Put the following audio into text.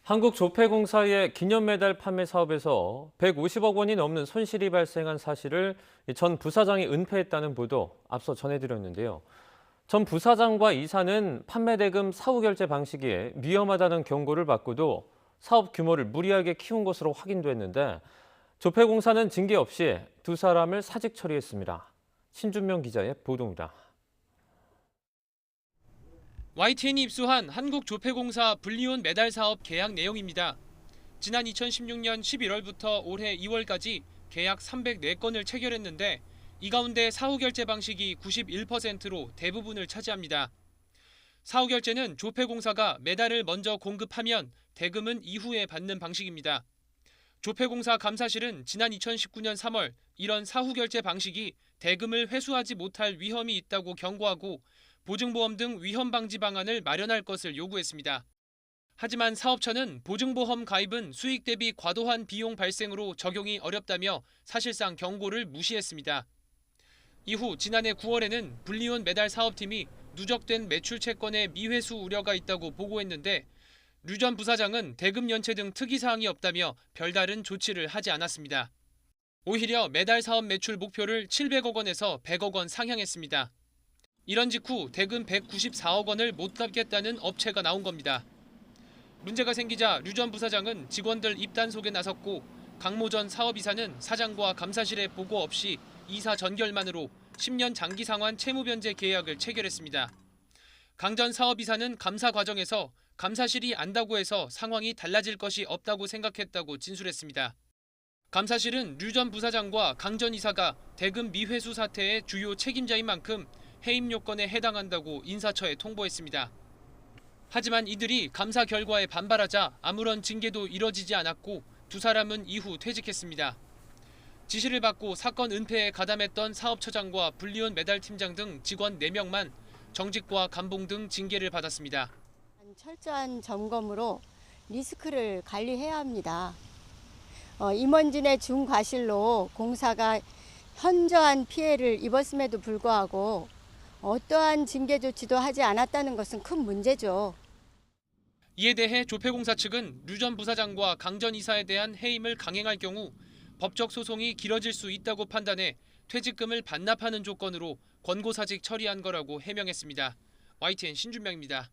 한국조폐공사의 기념메달 판매 사업에서 150억 원이 넘는 손실이 발생한 사실을 전 부사장이 은폐했다는 보도 앞서 전해드렸는데요. 전 부사장과 이사는 판매 대금 사후 결제 방식이 위험하다는 경고를 받고도 사업 규모를 무리하게 키운 것으로 확인됐는데 조폐공사는 징계 없이 두 사람을 사직 처리했습니다. 신준명 기자의 보도입니다. YTN이 입수한 한국조폐공사 불리온 메달 사업 계약 내용입니다. 지난 2016년 11월부터 올해 2월까지 계약 304건을 체결했는데 이 가운데 사후 결제 방식이 91%로 대부분을 차지합니다. 사후 결제는 조폐공사가 메달을 먼저 공급하면 대금은 이후에 받는 방식입니다. 조폐공사 감사실은 지난 2019년 3월 이런 사후 결제 방식이 대금을 회수하지 못할 위험이 있다고 경고하고 보증보험 등 위험 방지 방안을 마련할 것을 요구했습니다. 하지만 사업처는 보증보험 가입은 수익 대비 과도한 비용 발생으로 적용이 어렵다며 사실상 경고를 무시했습니다. 이후 지난해 9월에는 불리온 메달 사업팀이 누적된 매출 채권의 미회수 우려가 있다고 보고했는데 류 전 부사장은 대금 연체 등 특이사항이 없다며 별다른 조치를 하지 않았습니다. 오히려 메달 사업 매출 목표를 700억 원에서 100억 원 상향했습니다. 이런 직후 대금 194억 원을 못 갚겠다는 업체가 나온 겁니다. 문제가 생기자 류 전 부사장은 직원들 입단속에 나섰고 강모 전 사업이사는 사장과 감사실에 보고 없이 이사 전결만으로 10년 장기 상환 채무 변제 계약을 체결했습니다. 강 전 사업이사는 감사 과정에서 감사실이 안다고 해서 상황이 달라질 것이 없다고 생각했다고 진술했습니다. 감사실은 류 전 부사장과 강 전 이사가 대금 미회수 사태의 주요 책임자인 만큼 해임 요건에 해당한다고 인사처에 통보했습니다. 하지만 이들이 감사 결과에 반발하자 아무런 징계도 이뤄지지 않았고 두 사람은 이후 퇴직했습니다. 지시를 받고 사건 은폐에 가담했던 사업처장과 불리온 메달 팀장 등 직원 4명만 정직과 감봉 등 징계를 받았습니다. 철저한 점검으로 리스크를 관리해야 합니다. 임원진의 중과실로 공사가 현저한 피해를 입었음에도 불구하고 어떠한 징계 조치도 하지 않았다는 것은 큰 문제죠. 이에 대해 조폐공사 측은 류 전 부사장과 강 전 이사에 대한 해임을 강행할 경우 법적 소송이 길어질 수 있다고 판단해 퇴직금을 반납하는 조건으로 권고사직 처리한 거라고 해명했습니다. YTN 신준명입니다.